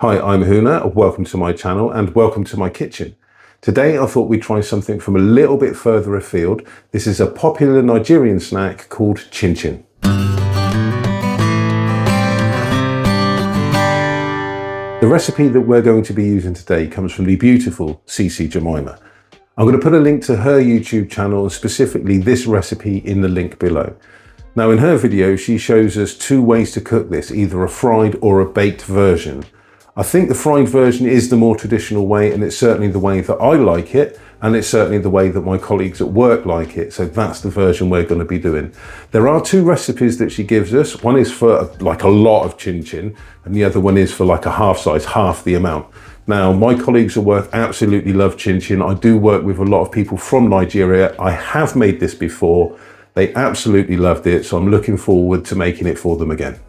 Hi, I'm Huna, welcome to my channel and welcome to my kitchen. Today I thought we'd try something from a little bit further afield. This is a popular Nigerian snack called Chin-Chin. The recipe that we're going to be using today comes from the beautiful Cece Jemima. I'm going to put a link to her YouTube channel and specifically this recipe in the link below. Now in her video she shows us two ways to cook this, either a fried or a baked version. I think the fried version is the more traditional way, and it's certainly the way that I like it, and it's certainly the way that my colleagues at work like it, so that's the version we're going to be doing. There are two recipes that she gives us. One is for like a lot of chin-chin, and the other one is for like a half size, half the amount. Now, my colleagues at work absolutely love chin-chin. I do work with a lot of people from Nigeria. I have made this before. They absolutely loved it, so I'm looking forward to making it for them again.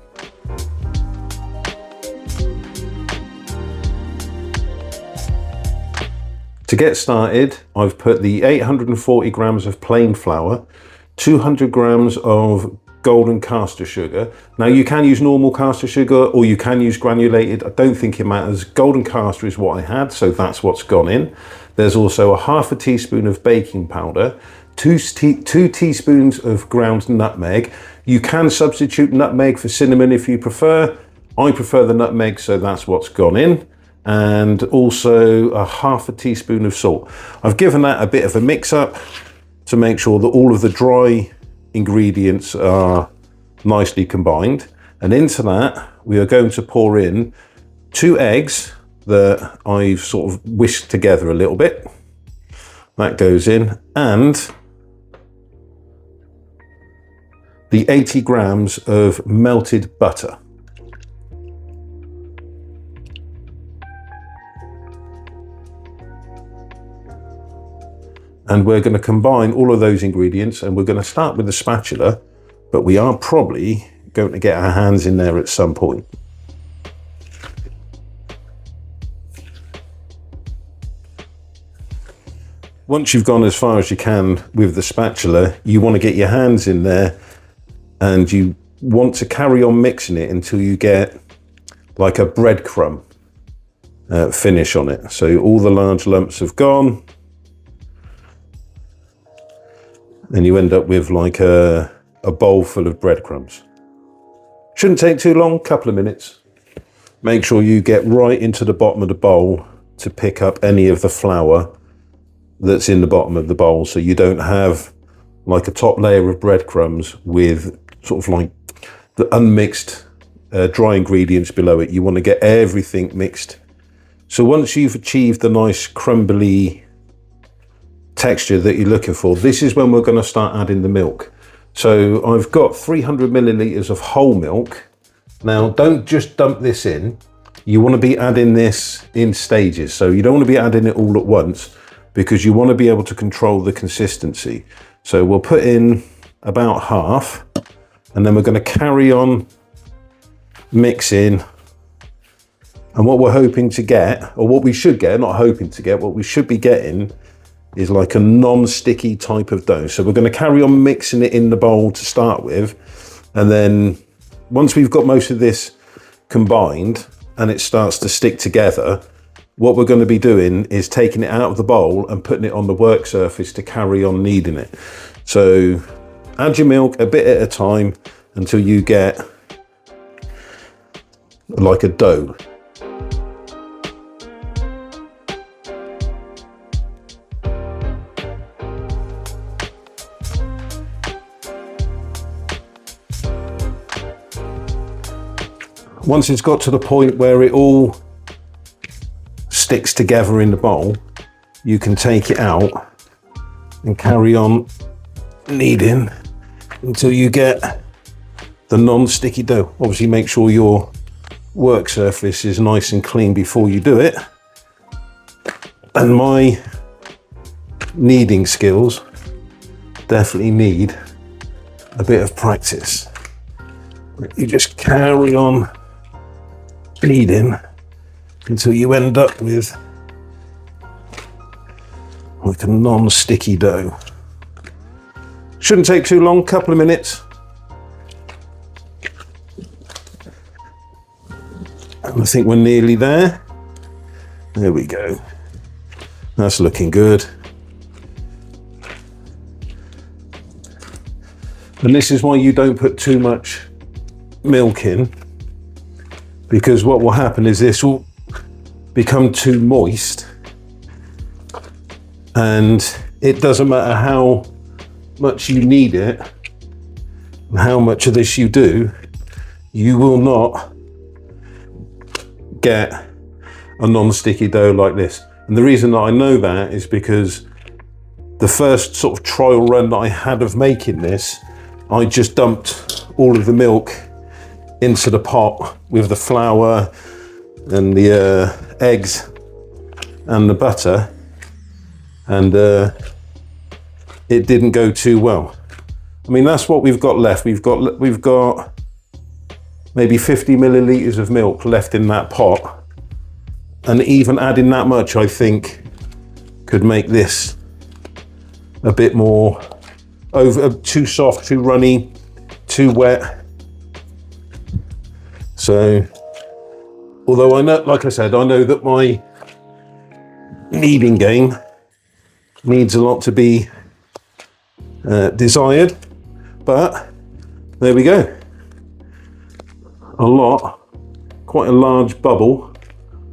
To get started, I've put the 840 grams of plain flour, 200 grams of golden caster sugar. Now you can use normal caster sugar or you can use granulated. I don't think it matters. Golden caster is what I had, so that's what's gone in. There's also a half a teaspoon of baking powder, two teaspoons of ground nutmeg. You can substitute nutmeg for cinnamon if you prefer. I prefer the nutmeg, so that's what's gone in. And also a half a teaspoon of salt. I've given that a bit of a mix up to make sure that all of the dry ingredients are nicely combined. And into that, we are going to pour in 2 eggs that I've sort of whisked together a little bit. That goes in, and the 80 grams of melted butter. And we're going to combine all of those ingredients, and we're going to start with the spatula, but we are probably going to get our hands in there at some point. Once you've gone as far as you can with the spatula, you want to get your hands in there and you want to carry on mixing it until you get like a breadcrumb finish on it. So all the large lumps have gone. And you end up with like a bowl full of breadcrumbs. Shouldn't take too long, couple of minutes. Make sure you get right into the bottom of the bowl to pick up any of the flour that's in the bottom of the bowl, so you don't have like a top layer of breadcrumbs with sort of like the unmixed dry ingredients below it. You want to get everything mixed. So once you've achieved the nice crumbly texture that you're looking for, this is when we're going to start adding the milk. So I've got 300 milliliters of whole milk. Now don't just dump this in, you want to be adding this in stages. So you don't want to be adding it all at once because you want to be able to control the consistency. So we'll put in about half, and then we're going to carry on mixing. And what we're hoping to get, or what we should get, not hoping to get, what we should be getting is like a non-sticky type of dough. So we're going to carry on mixing it in the bowl to start with, and then once we've got most of this combined and it starts to stick together, what we're going to be doing is taking it out of the bowl and putting it on the work surface to carry on kneading it. So add your milk a bit at a time until you get like a dough. Once it's got to the point where it all sticks together in the bowl, you can take it out and carry on kneading until you get the non-sticky dough. Obviously make sure your work surface is nice and clean before you do it. And my kneading skills definitely need a bit of practice. You just carry on kneading until you end up with like a non-sticky dough. Shouldn't take too long, couple of minutes. And I think we're nearly there. There we go. That's looking good. And this is why you don't put too much milk in, because what will happen is this will become too moist, and it doesn't matter how much you need it and how much of this you do, you will not get a non-sticky dough like this. And the reason that I know that is because the first sort of trial run that I had of making this, I just dumped all of the milk into the pot with the flour and the eggs and the butter, and it didn't go too well. I mean, that's what we've got left. We've got maybe 50 milliliters of milk left in that pot, and even adding that much, I think, could make this a bit more too soft, too runny, too wet. So, although I know, like I said, I know that my kneading game needs a lot to be desired, but there we go. Quite a large bubble,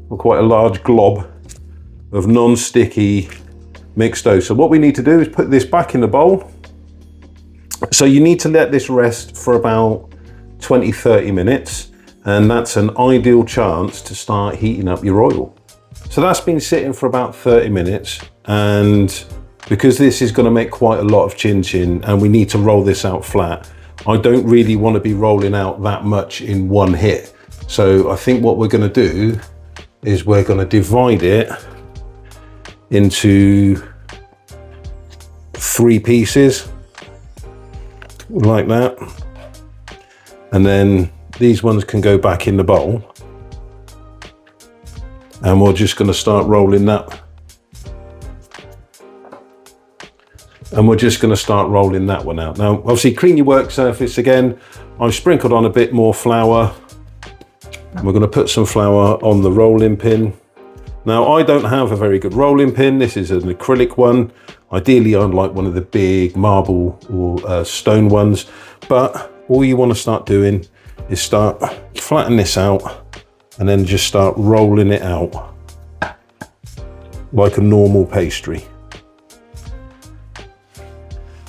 or quite a large glob of non-sticky mixed dough. So what we need to do is put this back in the bowl. So you need to let this rest for about 20-30 minutes, and that's an ideal chance to start heating up your oil. So that's been sitting for about 30 minutes, and because this is going to make quite a lot of chin-chin and we need to roll this out flat, I don't really want to be rolling out that much in one hit. So I think what we're going to do is we're going to divide it into 3 pieces like that, and then these ones can go back in the bowl, and we're just going to start rolling that, and we're just going to start rolling that one out. Now obviously clean your work surface again. I've sprinkled on a bit more flour, and we're going to put some flour on the rolling pin. Now I don't have a very good rolling pin. This is an acrylic one. Ideally I'd like one of the big marble or stone ones, but all you want to start doing is start flatten this out and then just start rolling it out like a normal pastry.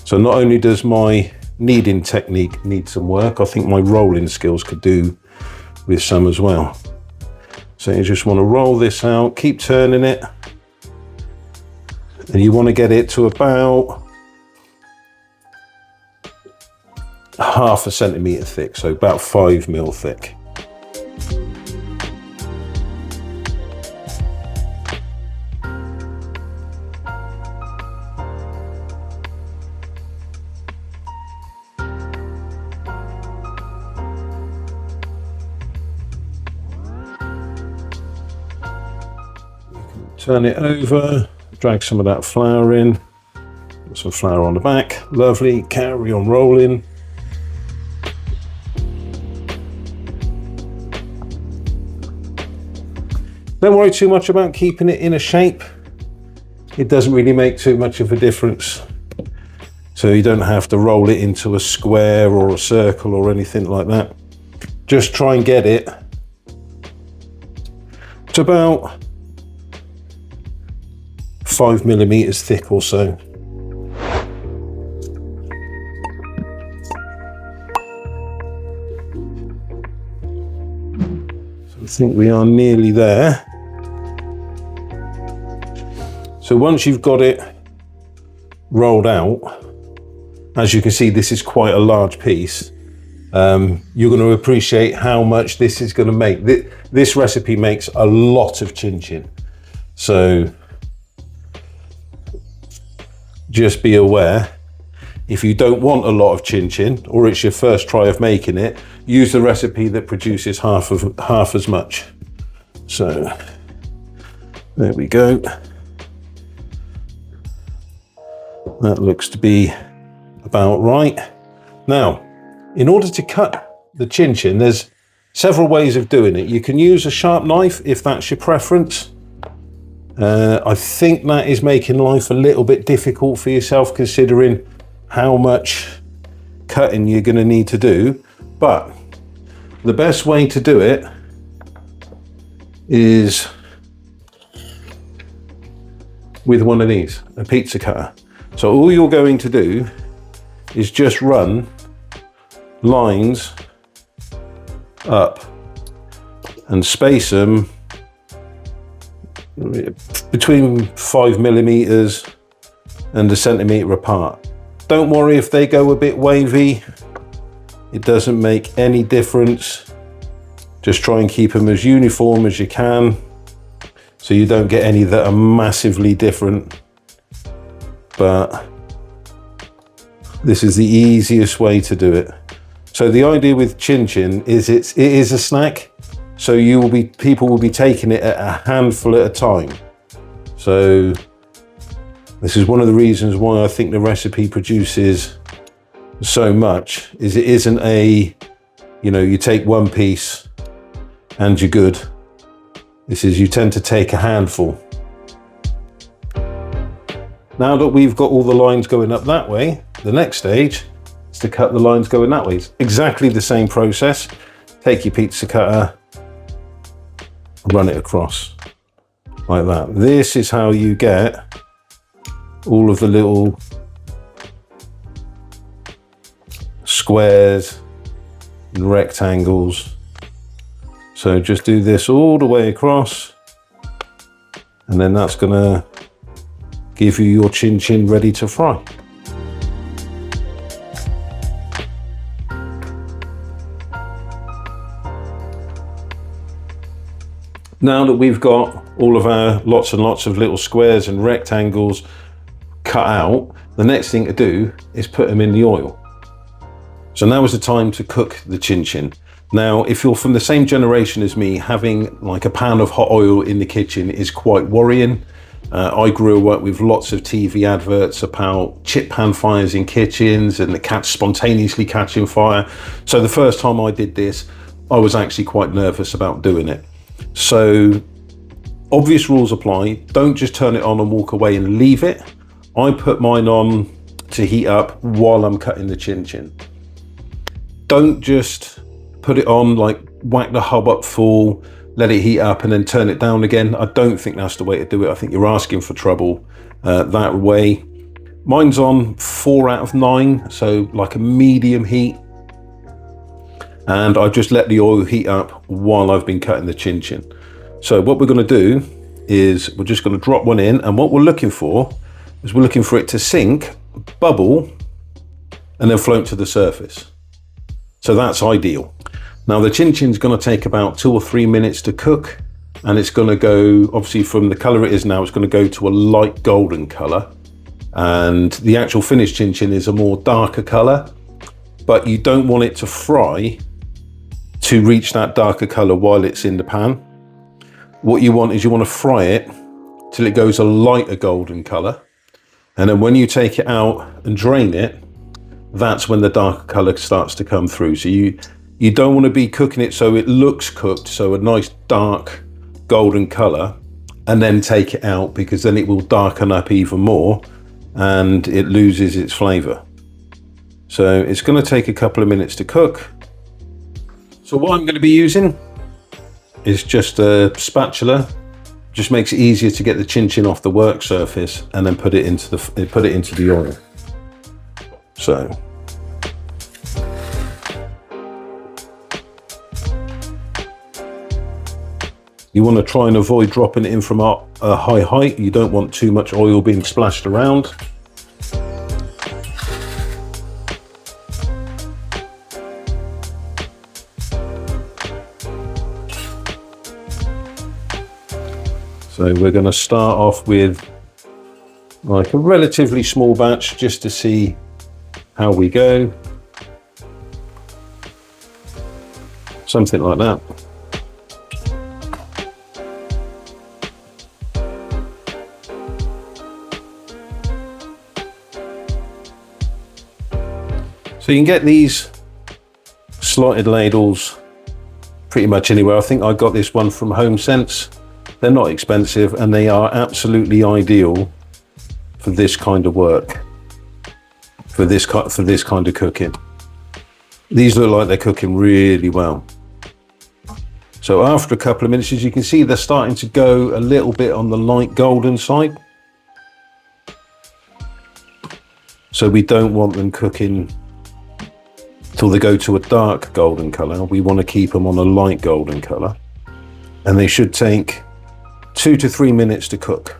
So not only does my kneading technique need some work, I think my rolling skills could do with some as well. So you just want to roll this out, keep turning it, and you want to get it to about 1/2 centimetre thick, so about 5 mil thick. Turn it over, drag some of that flour in, put some flour on the back, lovely, carry on rolling. Don't worry too much about keeping it in a shape. It doesn't really make too much of a difference. So you don't have to roll it into a square or a circle or anything like that. Just try and get it to about 5 millimeters thick or so. So I think we are nearly there. So once you've got it rolled out, as you can see, this is quite a large piece. You're going to appreciate how much this is going to make. This recipe makes a lot of chin-chin. So just be aware, if you don't want a lot of chin-chin, or it's your first try of making it, use the recipe that produces half as much. So there we go. That looks to be about right. Now, in order to cut the chin-chin, there's several ways of doing it. You can use a sharp knife if that's your preference. I think that is making life a little bit difficult for yourself, considering how much cutting you're going to need to do. But the best way to do it is with one of these, a pizza cutter. So all you're going to do is just run lines up and space them between 5mm and 1 centimetre apart. Don't worry if they go a bit wavy, it doesn't make any difference. Just try and keep them as uniform as you can, so you don't get any that are massively different. But this is the easiest way to do it. So the idea with Chin-Chin is it is a snack, so people will be taking it at a handful at a time. So this is one of the reasons why I think the recipe produces so much, is it isn't a, you take one piece and you're good. This is, you tend to take a handful. Now that we've got all the lines going up that way, the next stage is to cut the lines going that way. It's exactly the same process. Take your pizza cutter, run it across like that. This is how you get all of the little squares and rectangles. So just do this all the way across, and then that's gonna give you your chin-chin ready to fry. Now that we've got all of our lots and lots of little squares and rectangles cut out, the next thing to do is put them in the oil. So now is the time to cook the chin-chin. Now, if you're from the same generation as me, having like a pan of hot oil in the kitchen is quite worrying. I grew up with lots of TV adverts about chip pan fires in kitchens and the cats spontaneously catching fire. So the first time I did this, I was actually quite nervous about doing it. So obvious rules apply. Don't just turn it on and walk away and leave it. I put mine on to heat up while I'm cutting the chin-chin. Don't just put it on, like whack the hob up full, let it heat up and then turn it down again. I don't think that's the way to do it. I think you're asking for trouble that way. Mine's on 4 out of 9, so like a medium heat. And I just let the oil heat up while I've been cutting the chin-chin. So what we're gonna do is we're just gonna drop one in, and what we're looking for is we're looking for it to sink, bubble, and then float to the surface. So that's ideal. Now the chin-chin's gonna take about 2 or 3 minutes to cook, and it's gonna go, obviously from the color it is now, it's gonna go to a light golden color. And the actual finished chin-chin is a more darker color, but you don't want it to fry to reach that darker color while it's in the pan. What you want is you want to fry it till it goes a lighter golden color. And then when you take it out and drain it, that's when the darker color starts to come through. So you don't want to be cooking it so it looks cooked, so a nice dark golden color, and then take it out, because then it will darken up even more and it loses its flavor. So it's going to take a couple of minutes to cook. So what I'm going to be using is just a spatula. Just makes it easier to get the chin-chin off the work surface and then put it into the oil. So you want to try and avoid dropping it in from a high height. You don't want too much oil being splashed around. So we're going to start off with like a relatively small batch just to see how we go. Something like that. So you can get these slotted ladles pretty much anywhere. I think I got this one from Home Sense. They're not expensive and they are absolutely ideal for this kind of work, for this kind of cooking. These look like they're cooking really well. So after a couple of minutes, as you can see, they're starting to go a little bit on the light golden side. So we don't want them cooking till they go to a dark golden color. We want to keep them on a light golden color. And they should take 2 to 3 minutes to cook.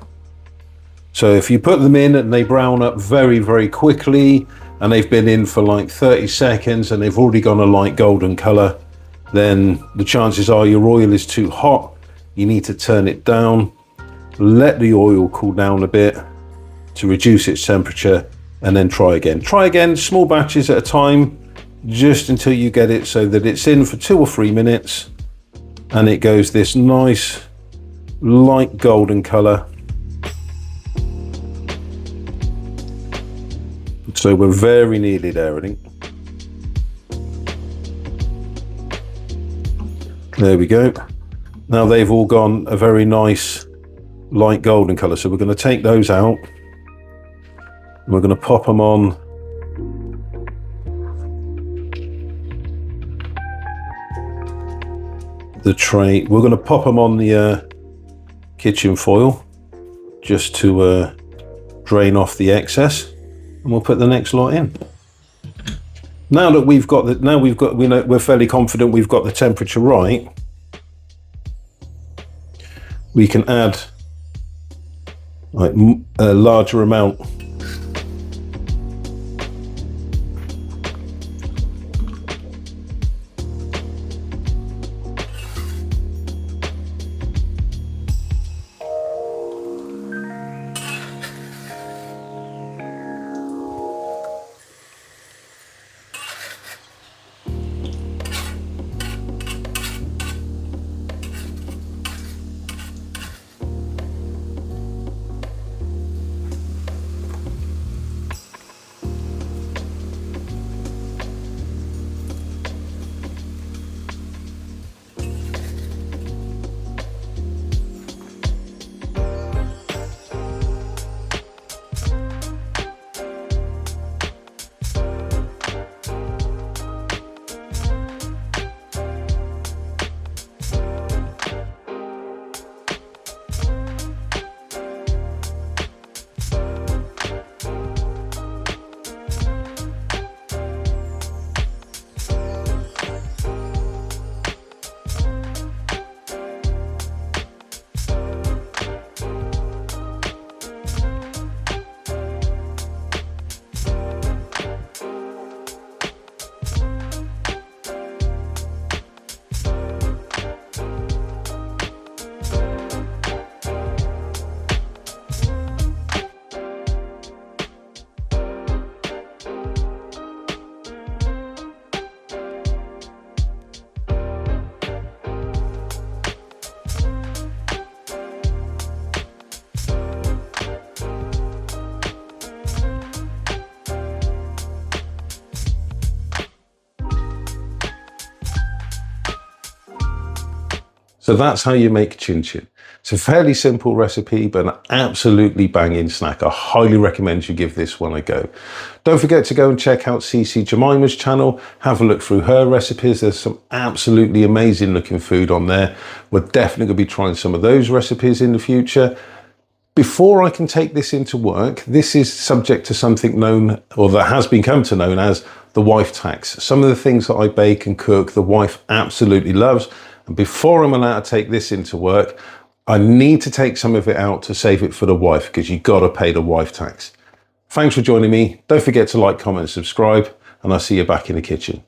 So if you put them in and they brown up very, very quickly, and they've been in for like 30 seconds and they've already gone a light golden color, then the chances are your oil is too hot. You need to turn it down, let the oil cool down a bit to reduce its temperature, and then try again. Try again, small batches at a time, just until you get it so that it's in for 2 or 3 minutes and it goes this nice light golden color. So we're very nearly there, I think. There we go. Now they've all gone a very nice light golden color. So we're going to take those out. We're going to pop them on the tray. We're going to pop them on the kitchen foil just to drain off the excess. And we'll put the next lot in. Now that we're fairly confident we've got the temperature right, we can add like a larger amount. So that's how you make chin-chin. It's a fairly simple recipe, but an absolutely banging snack. I highly recommend you give this one a go. Don't forget to go and check out CC Jemima's channel. Have a look through her recipes. There's some absolutely amazing looking food on there. We're definitely going to be trying some of those recipes in the future. Before I can take this into work, this is subject to something known, or that has become to known as the wife tax. Some of the things that I bake and cook, the wife absolutely loves. And before I'm allowed to take this into work, I need to take some of it out to save it for the wife, because you've got to pay the wife tax. Thanks for joining me. Don't forget to like, comment, and subscribe, and I'll see you back in the kitchen.